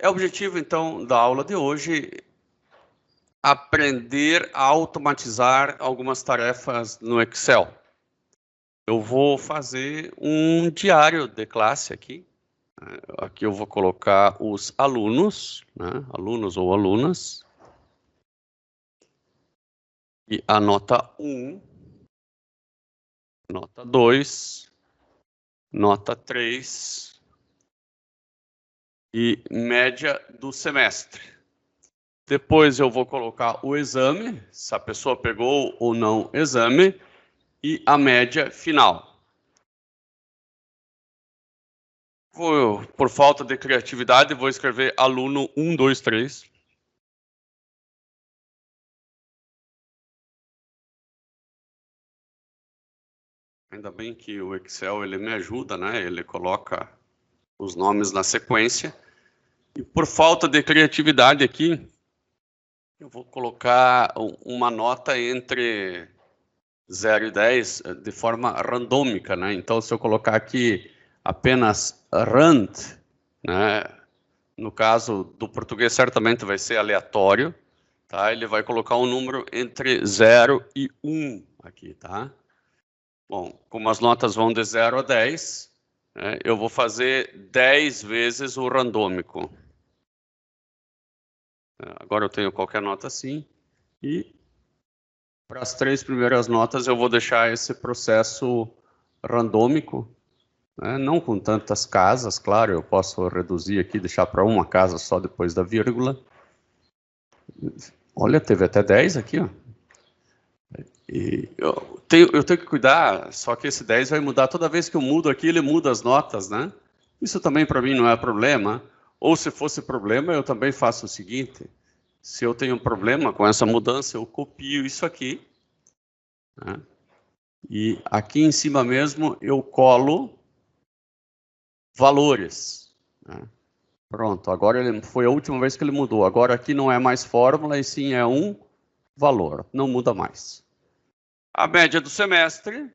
É o objetivo, então, da aula de hoje, aprender a automatizar algumas tarefas no Excel. Eu vou fazer um diário de classe aqui. Aqui eu vou colocar os alunos, né? Alunos ou alunas. E a nota 1, nota 2, nota 3 e média do semestre. Depois eu vou colocar o exame, se a pessoa pegou ou não exame, e a média final. Por falta de criatividade, vou escrever aluno 1, 2, 3. Ainda bem que o Excel ele me ajuda, né? Ele coloca os nomes na sequência. E por falta de criatividade aqui, eu vou colocar uma nota entre 0 e 10 de forma randômica, né? Então, se eu colocar aqui apenas rand, né? No caso do português, certamente vai ser aleatório, tá? Ele vai colocar um número entre 0 e 1 aqui, tá? Bom, como as notas vão de 0 a 10, né, eu vou fazer 10 vezes o randômico. Agora eu tenho qualquer nota assim, e para as 3 primeiras notas eu vou deixar esse processo randômico, né, não com tantas casas, claro, eu posso reduzir aqui, deixar para uma casa só depois da vírgula. Olha, teve até 10 aqui, ó. E eu tenho que cuidar, só que esse 10 vai mudar. Toda vez que eu mudo aqui, ele muda as notas, né? Isso também para mim não é problema. Ou se fosse problema, eu também faço o seguinte. Se eu tenho um problema com essa mudança, eu copio isso aqui, né? E aqui em cima mesmo eu colo valores, né? Pronto, agora foi a última vez que ele mudou. Agora aqui não é mais fórmula, e sim é um valor. Não muda mais. A média do semestre,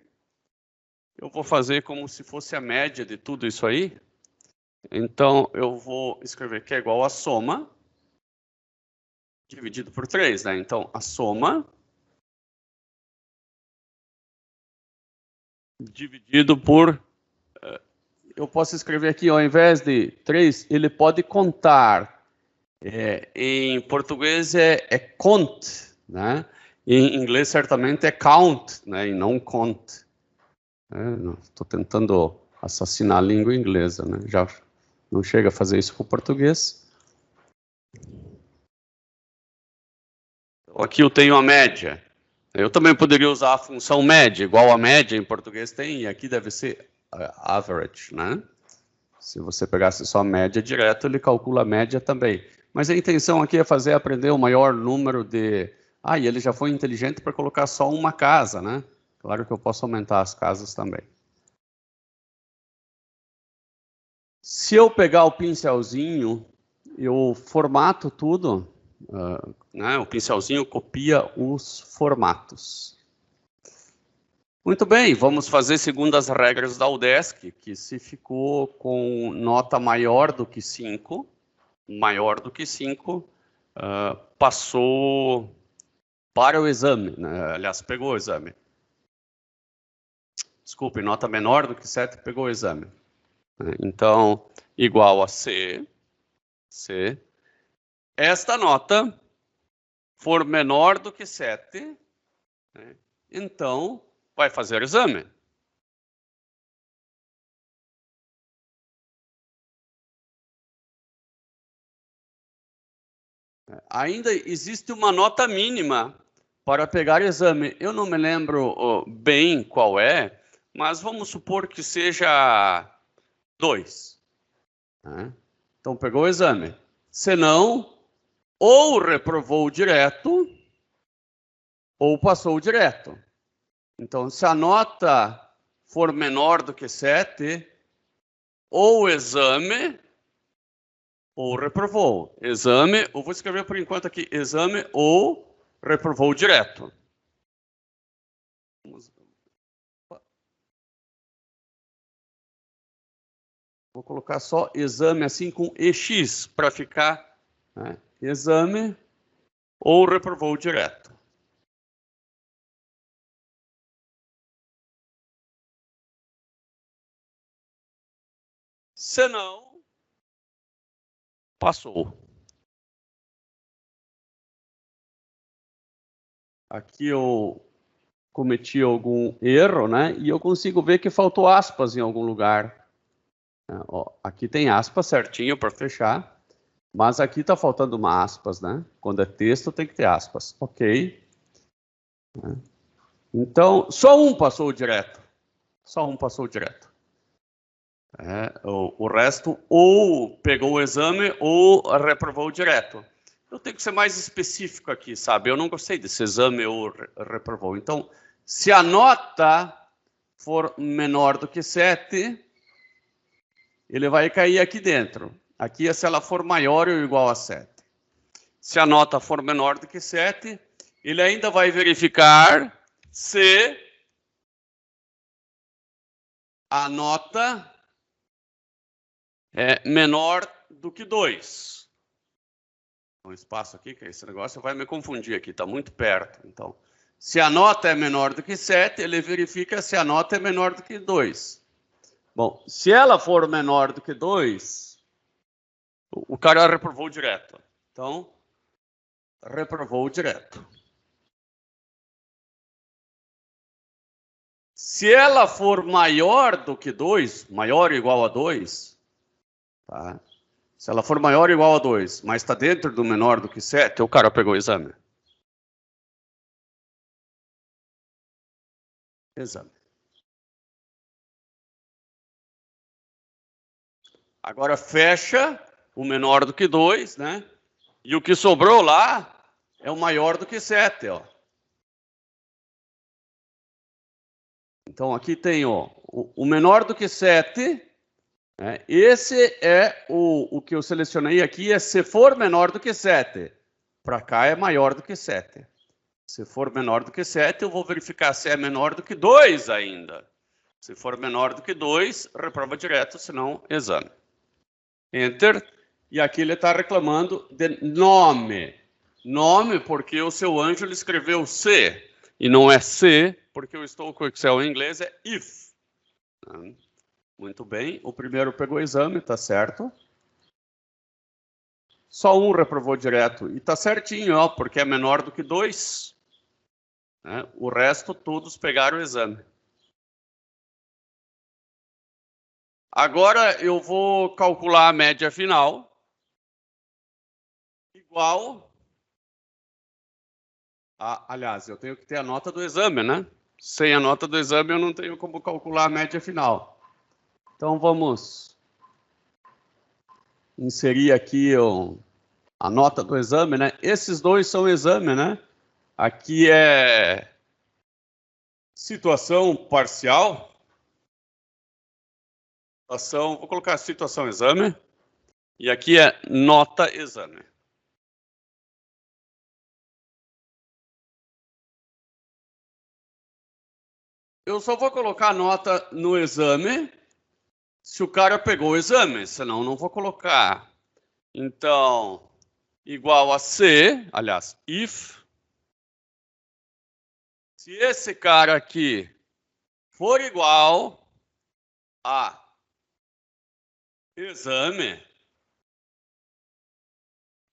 eu vou fazer como se fosse a média de tudo isso aí. Então, eu vou escrever que é igual a soma dividido por 3, né? Então, a soma dividido por... Eu posso escrever aqui, ao invés de 3, ele pode contar. Em português é count, né? Em inglês, certamente, é count, né? E não count. Estou tentando assassinar a língua inglesa, né? Já não chega a fazer isso com o português. Aqui eu tenho a média. Eu também poderia usar a função média, igual a média em português tem, e aqui deve ser average, né? Se você pegasse só a média direto, ele calcula a média também. Mas a intenção aqui é aprender o maior número de... e ele já foi inteligente para colocar só uma casa, né? Claro que eu posso aumentar as casas também. Se eu pegar o pincelzinho, eu formato tudo, né? O pincelzinho copia os formatos. Muito bem, vamos fazer segundo as regras da UDESC, que se ficou com nota maior do que 5, passou para o exame, né? Aliás, pegou o exame. Desculpe, nota menor do que 7, pegou o exame. Então, igual a C. Esta nota for menor do que 7, né? Então, vai fazer o exame. Ainda existe uma nota mínima para pegar exame. Eu não me lembro bem qual é, mas vamos supor que seja 2. Né? Então, pegou o exame. Se não, ou reprovou direto, ou passou direto. Então, se a nota for menor do que 7, ou exame, ou reprovou. Exame, eu vou escrever por enquanto aqui, exame ou reprovou direto. Vou colocar só exame assim com EX para ficar, né, exame ou reprovou direto. Se não, passou. Aqui eu cometi algum erro, né? E eu consigo ver que faltou aspas em algum lugar. Ó, aqui tem aspas certinho para fechar, mas aqui está faltando uma aspas, né? Quando é texto tem que ter aspas. Ok. Então, só um passou direto. Só um passou direto. O resto ou pegou o exame ou reprovou direto. Eu tenho que ser mais específico aqui, sabe? Eu não gostei desse exame ou reprovou. Então, se a nota for menor do que 7, ele vai cair aqui dentro. Aqui é se ela for maior ou igual a 7. Se a nota for menor do que 7, ele ainda vai verificar se a nota é menor do que 2. Um espaço aqui, que esse negócio vai me confundir aqui, está muito perto. Então, se a nota é menor do que 7, ele verifica se a nota é menor do que 2. Bom, se ela for menor do que 2, o cara reprovou direto. Então, reprovou direto. Se ela for maior do que 2, maior ou igual a 2, tá? Se ela for maior ou igual a 2, mas está dentro do menor do que 7, o cara pegou o exame. Exame. Agora fecha o menor do que 2, né? E o que sobrou lá é o maior do que 7, ó. Então aqui tem, ó, o menor do que 7, né? Esse é o que eu selecionei aqui, é se for menor do que 7. Para cá é maior do que 7. Se for menor do que 7, eu vou verificar se é menor do que 2 ainda. Se for menor do que 2, reprova direto, senão exame. Enter. E aqui ele está reclamando de nome. Nome porque o seu anjo ele escreveu C. E não é C, porque eu estou com o Excel em inglês, é if. Muito bem. O primeiro pegou o exame, tá certo. Só um reprovou direto. E tá certinho, ó, porque é menor do que 2. Né? O resto, todos pegaram o exame. Agora eu vou calcular a média final. Igual a... Aliás, eu tenho que ter a nota do exame, né? Sem a nota do exame, eu não tenho como calcular a média final. Então, vamos inserir aqui a nota do exame, né? Esses dois são exame, né? Aqui é situação parcial. Vou colocar situação exame. E aqui é nota exame. Eu só vou colocar nota no exame se o cara pegou o exame, senão não vou colocar. Então, igual a C, aliás, if. Se esse cara aqui for igual a exame,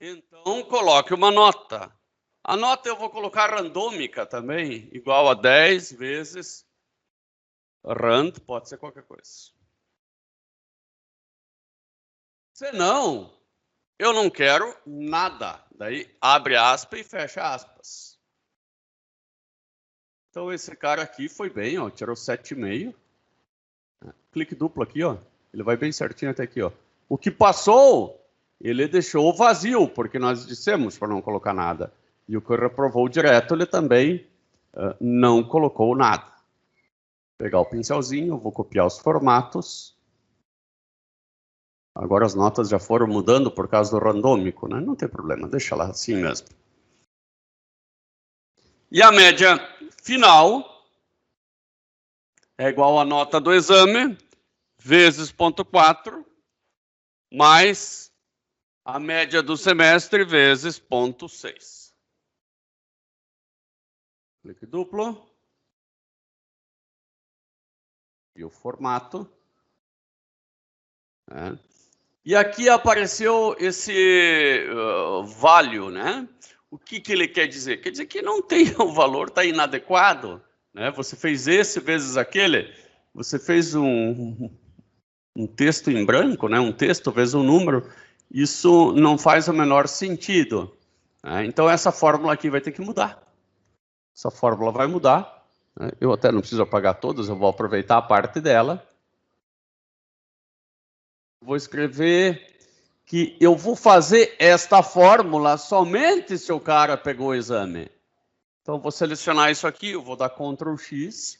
então coloque uma nota. A nota eu vou colocar randômica também, igual a 10 vezes rand, pode ser qualquer coisa. Se não, eu não quero nada. Daí abre aspas e fecha aspas. Então esse cara aqui foi bem, ó, tirou 7,5. Clique duplo aqui, ó. Ele vai bem certinho até aqui, ó. O que passou, ele deixou vazio, porque nós dissemos para não colocar nada. E o que reprovou direto, ele também não colocou nada. Vou pegar o pincelzinho, vou copiar os formatos. Agora as notas já foram mudando por causa do randômico, né? Não tem problema, deixa lá assim mesmo. E a média final é igual à nota do exame, vezes 0,4, mais a média do semestre vezes 0,6. Clique duplo. E o formato. E aqui apareceu esse value, né? O que ele quer dizer? Quer dizer que não tem o valor, está inadequado. Né? Você fez esse vezes aquele, você fez um texto em branco, né? Um texto vezes um número, isso não faz o menor sentido. Né? Então, essa fórmula aqui vai ter que mudar. Essa fórmula vai mudar. Né? Eu até não preciso apagar todas, eu vou aproveitar a parte dela. Vou escrever que eu vou fazer esta fórmula somente se o cara pegou o exame. Então, vou selecionar isso aqui, eu vou dar Ctrl X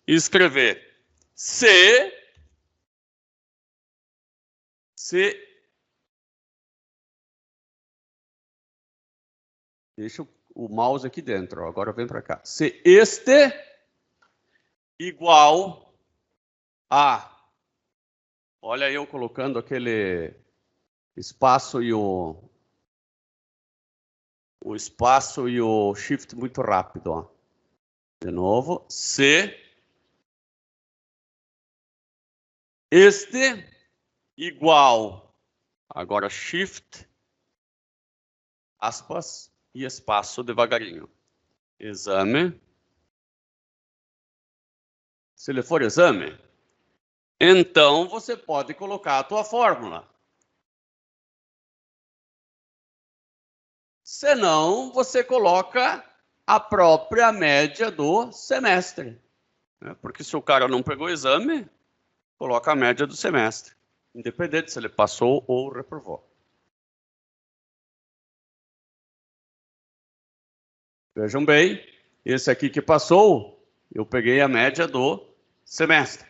e escrever se deixa o mouse aqui dentro, agora vem para cá. Se este igual a... Olha eu colocando aquele espaço e o espaço e o shift muito rápido. Ó. De novo, se este igual, agora shift, aspas, e espaço devagarinho. Exame. Se ele for exame, então você pode colocar a tua fórmula. Senão, você coloca a própria média do semestre. Porque se o cara não pegou o exame, coloca a média do semestre. Independente se ele passou ou reprovou. Vejam bem, esse aqui que passou, eu peguei a média do semestre.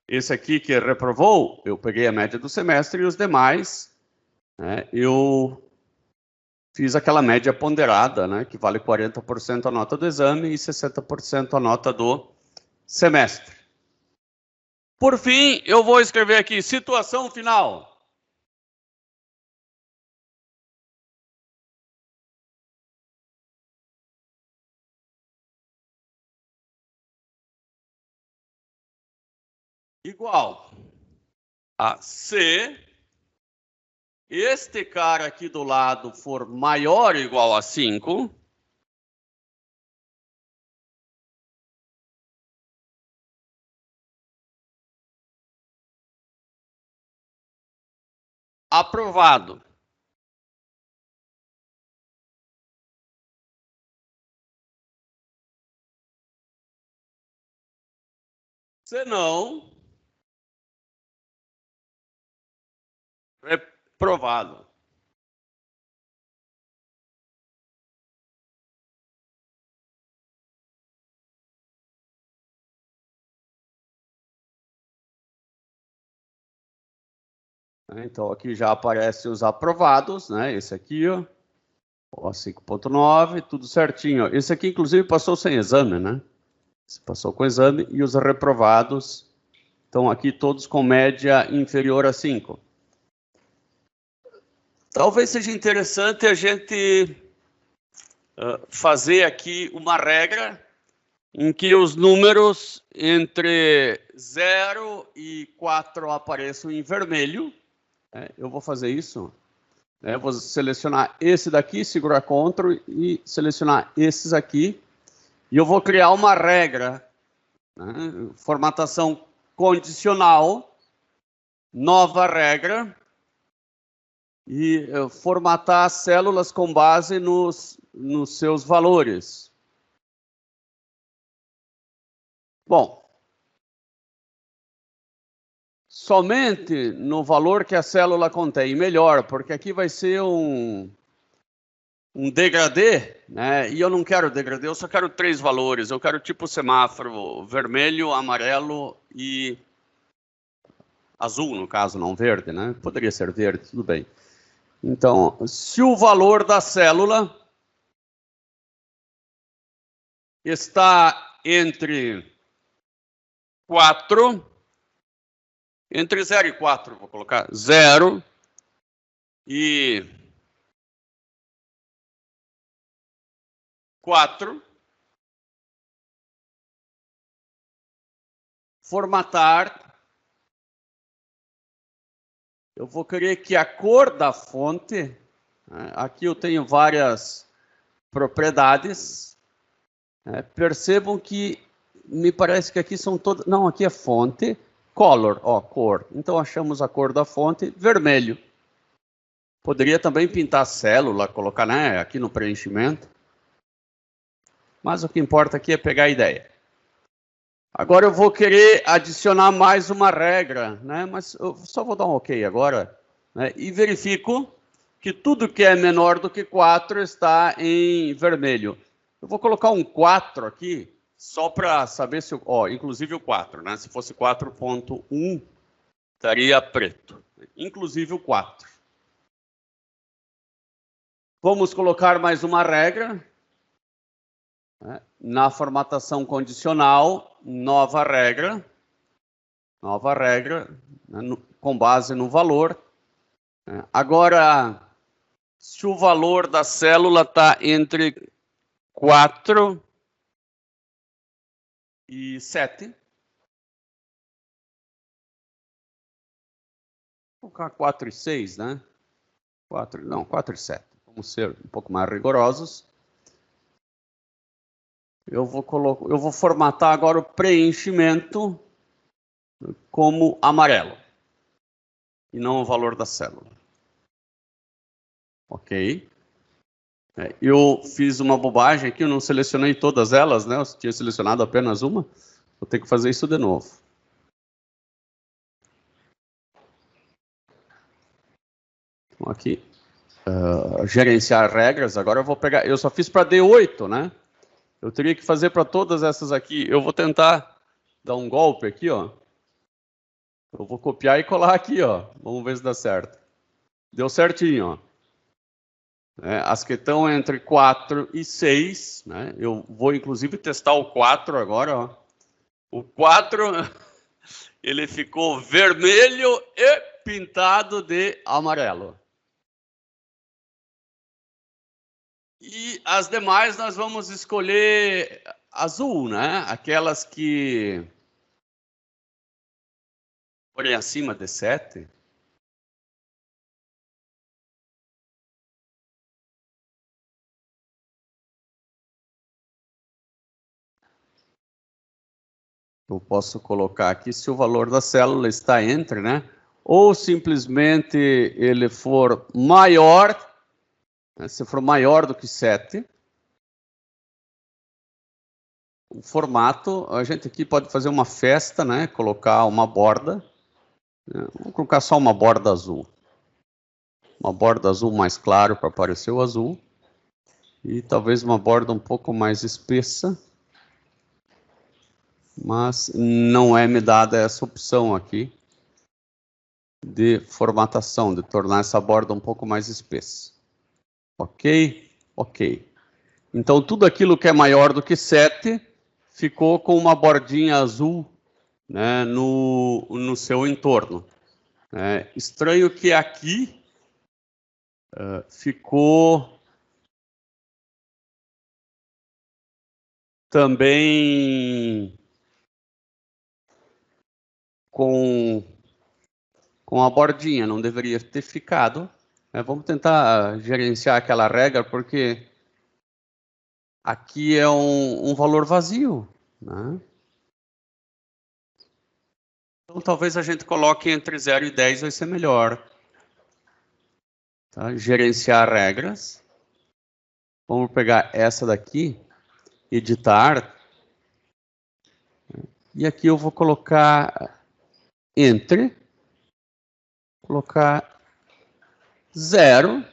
Esse aqui que reprovou, eu peguei a média do semestre e os demais, né, eu fiz aquela média ponderada, né, que vale 40% a nota do exame e 60% a nota do semestre. Por fim, eu vou escrever aqui, situação final. Igual a se este cara aqui do lado for maior ou igual a 5, aprovado. Se não, reprovado. Então, aqui já aparecem os aprovados, né? Esse aqui, ó, 5.9, tudo certinho. Esse aqui, inclusive, passou sem exame, né? Esse passou com exame e os reprovados estão aqui todos com média inferior a 5. Talvez seja interessante a gente fazer aqui uma regra em que os números entre 0 e 4 apareçam em vermelho. Eu vou fazer isso. Vou selecionar esse daqui, segurar Ctrl e selecionar esses aqui. E eu vou criar uma regra, né? Formatação condicional, nova regra, e formatar as células com base nos seus valores. Bom, somente no valor que a célula contém, melhor, porque aqui vai ser um degradê, né? E eu não quero degradê, eu só quero 3 valores. Eu quero tipo semáforo, vermelho, amarelo e azul, no caso, não verde, né? Poderia ser verde, tudo bem. Então, se o valor da célula está entre 4, entre 0 e 4, vou colocar 0, e 4. Formatar. Eu vou querer que a cor da fonte, aqui eu tenho várias propriedades, percebam que me parece que aqui são todas, não, aqui é fonte, color, ó, cor. Então achamos a cor da fonte, vermelho. Poderia também pintar célula, colocar, né, aqui no preenchimento. Mas o que importa aqui é pegar a ideia. Agora eu vou querer adicionar mais uma regra, né? Mas eu só vou dar um OK agora, né? E verifico que tudo que é menor do que 4 está em vermelho. Eu vou colocar um 4 aqui, só para saber se... Ó, inclusive o 4, né? Se fosse 4.1, estaria preto. Inclusive o 4. Vamos colocar mais uma regra. Na formatação condicional, nova regra, né, com base no valor. Agora, se o valor da célula está entre 4 e 7, vou colocar 4 e 6, né? 4 e 7. Vamos ser um pouco mais rigorosos. Eu vou formatar agora o preenchimento como amarelo e não o valor da célula. Ok? Eu fiz uma bobagem aqui, eu não selecionei todas elas, né? Eu tinha selecionado apenas uma. Vou ter que fazer isso de novo. Então, aqui, gerenciar regras. Agora eu vou pegar... Eu só fiz para D8, né? Eu teria que fazer para todas essas aqui. Eu vou tentar dar um golpe aqui, ó. Eu vou copiar e colar aqui, ó. Vamos ver se dá certo. Deu certinho, ó. As que estão entre 4 e 6, né? Eu vou, inclusive, testar o 4 agora, ó. O 4, ele ficou vermelho e pintado de amarelo. E as demais nós vamos escolher azul, né? Aquelas que forem acima de 7. Eu posso colocar aqui se o valor da célula está entre, né? Ou simplesmente ele for maior, né? Se for maior do que 7. O formato, a gente aqui pode fazer uma festa, né? Colocar uma borda. Né? Vou colocar só uma borda azul. Uma borda azul mais claro para aparecer o azul. E talvez uma borda um pouco mais espessa. Mas não é me dada essa opção aqui de formatação, de tornar essa borda um pouco mais espessa. Ok? Ok. Então, tudo aquilo que é maior do que 7 ficou com uma bordinha azul, né, no seu entorno. Estranho que aqui ficou também com a bordinha, não deveria ter ficado. Vamos tentar gerenciar aquela regra, porque aqui é um valor vazio, né? Então, talvez a gente coloque entre 0 e 10, vai ser melhor. Tá? Gerenciar regras. Vamos pegar essa daqui, editar. E aqui eu vou colocar entre, colocar 0,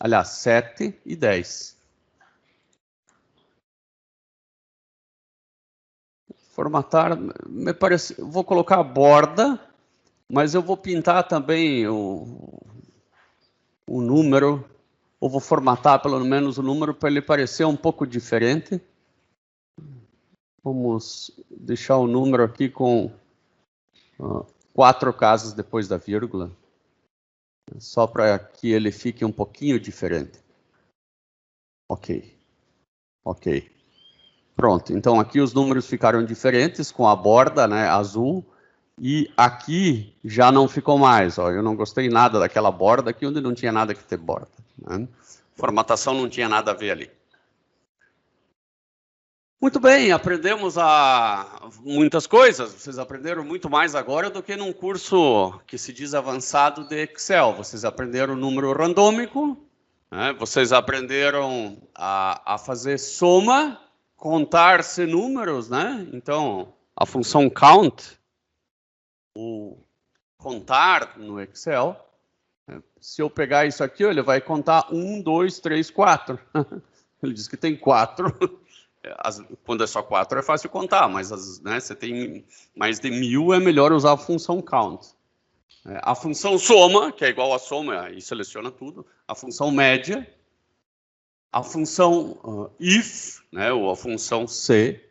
aliás, 7 e 10. Formatar, me parece, vou colocar a borda, mas eu vou pintar também o número, ou vou formatar pelo menos o número para ele parecer um pouco diferente. Vamos deixar o número aqui com 4 casas depois da vírgula. Só para que ele fique um pouquinho diferente. Ok. Ok. Pronto, então aqui os números ficaram diferentes com a borda, né, azul, e aqui já não ficou mais. Ó, eu não gostei nada daquela borda aqui onde não tinha nada que ter borda. Né? Formatação não tinha nada a ver ali. Muito bem, aprendemos muitas coisas. Vocês aprenderam muito mais agora do que num curso que se diz avançado de Excel. Vocês aprenderam o número randômico, né? Vocês aprenderam a fazer soma, contar-se números, né? Então, a função count, o contar no Excel, se eu pegar isso aqui, ele vai contar 1, 2, 3, 4. Ele diz que tem 4. Quando é só 4 é fácil contar, mas né, você tem mais de 1000, é melhor usar a função count. A função soma, que é igual a soma e seleciona tudo, a função média, a função if, né, ou a função se.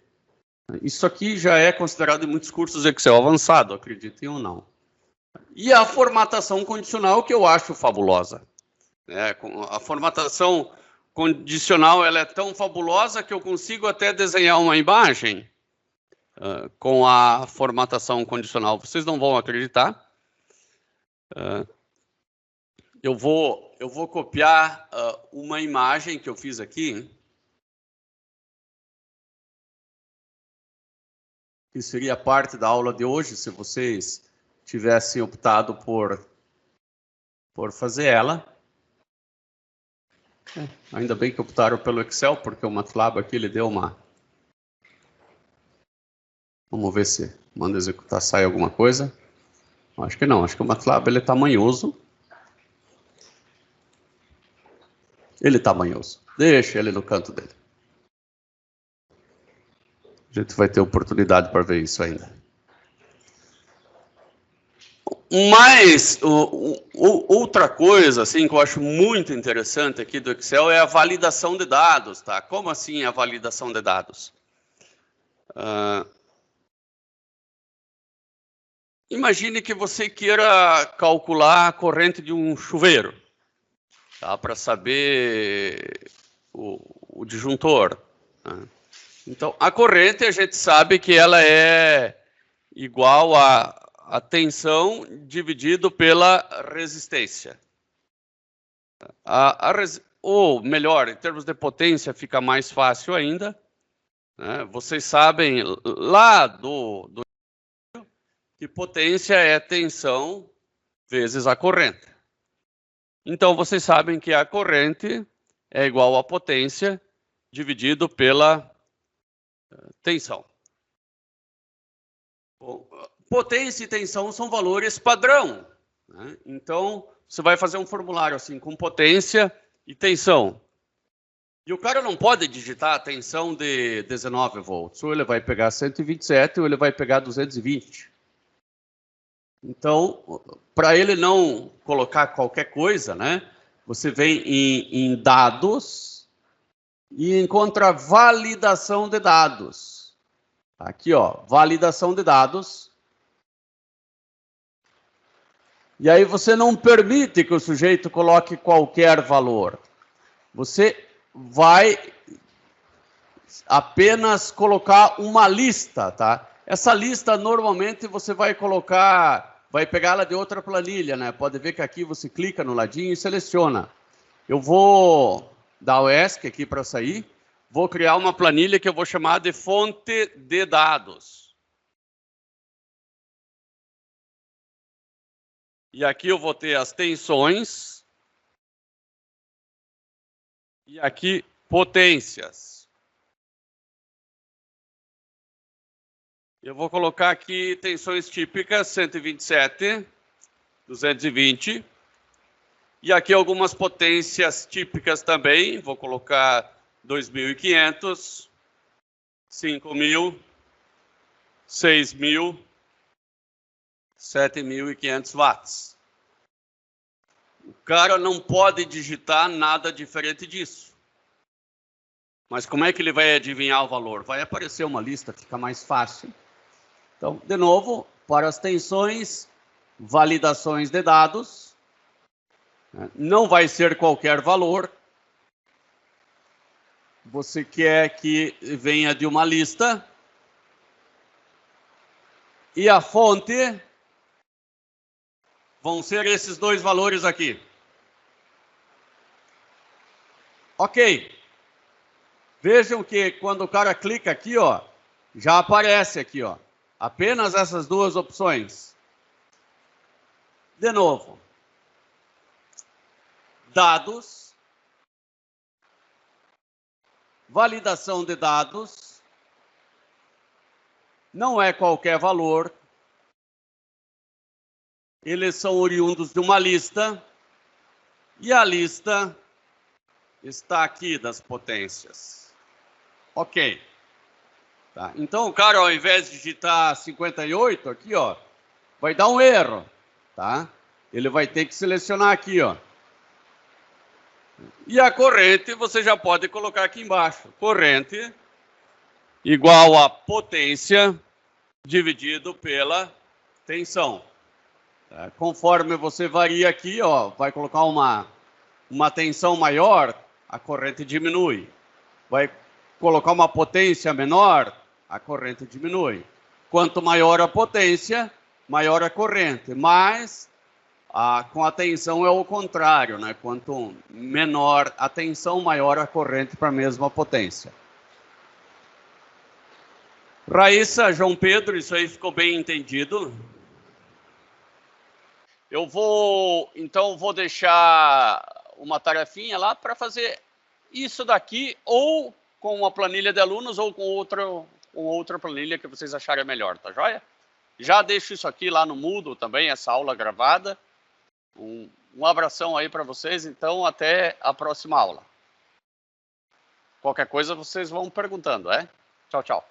Isso aqui já é considerado em muitos cursos Excel avançado, acreditem ou não. E a formatação condicional, que eu acho fabulosa. A formatação condicional ela é tão fabulosa que eu consigo até desenhar uma imagem com a formatação condicional. Vocês não vão acreditar. Eu vou copiar uma imagem que eu fiz aqui, que seria parte da aula de hoje, se vocês tivessem optado por fazer ela. Ainda bem que optaram pelo Excel, porque o MATLAB aqui ele deu uma... Vamos ver se manda executar, sai alguma coisa. Acho que não, acho que o MATLAB ele é tamanhoso. Ele é tamanhoso. Deixa ele no canto dele. A gente vai ter oportunidade para ver isso ainda. Mas outra coisa assim, que eu acho muito interessante aqui do Excel é a validação de dados. Tá? Como assim a validação de dados? Imagine que você queira calcular a corrente de um chuveiro, tá? Para saber o disjuntor. Tá? Então, a corrente a gente sabe que ela é igual a tensão dividido pela resistência. Ou melhor, em termos de potência fica mais fácil ainda. Né? Vocês sabem lá que potência é tensão vezes a corrente. Então, vocês sabem que a corrente é igual a potência dividido pela tensão. Potência e tensão são valores padrão. Né? Então, você vai fazer um formulário assim, com potência e tensão. E o cara não pode digitar a tensão de 19 volts. Ou ele vai pegar 127 ou ele vai pegar 220. Então, para ele não colocar qualquer coisa, né? Você vem em dados e encontra validação de dados. Aqui, ó, validação de dados. E aí você não permite que o sujeito coloque qualquer valor. Você vai apenas colocar uma lista, tá? Essa lista normalmente você vai colocar, vai pegá-la de outra planilha, né? Pode ver que aqui você clica no ladinho e seleciona. Eu vou dar o ESC aqui para sair. Vou criar uma planilha que eu vou chamar de fonte de dados. E aqui eu vou ter as tensões. E aqui, potências. Eu vou colocar aqui tensões típicas, 127, 220. E aqui algumas potências típicas também. Vou colocar 2.500, 5.000, 6.000, 7.500 watts. O cara não pode digitar nada diferente disso. Mas como é que ele vai adivinhar o valor? Vai aparecer uma lista, fica mais fácil. Então, de novo, para as tensões, validações de dados. Não vai ser qualquer valor. Você quer que venha de uma lista. E a fonte vão ser esses dois valores aqui. Ok. Vejam que quando o cara clica aqui, ó, já aparece aqui, ó, apenas essas duas opções. De novo. Dados. Validação de dados. Não é qualquer valor. Eles são oriundos de uma lista. E a lista está aqui das potências. Ok. Tá. Então, o cara, ao invés de digitar 58 aqui, ó, vai dar um erro. Tá? Ele vai ter que selecionar aqui, ó. E a corrente você já pode colocar aqui embaixo. Corrente igual a potência dividido pela tensão. Tá? Conforme você varia aqui, ó, vai colocar uma tensão maior, a corrente diminui. Vai colocar uma potência menor, a corrente diminui. Quanto maior a potência, maior a corrente. Mas com a tensão é o contrário, né? Quanto menor a tensão, maior a corrente para a mesma potência. Raíssa, João Pedro, isso aí ficou bem entendido? Eu vou deixar uma tarefinha lá para fazer isso daqui, ou com uma planilha de alunos, ou com outra planilha que vocês acharem melhor, tá joia? Já deixo isso aqui lá no Moodle também, essa aula gravada. Um abração aí para vocês, então até a próxima aula. Qualquer coisa vocês vão perguntando, é? Tchau, tchau.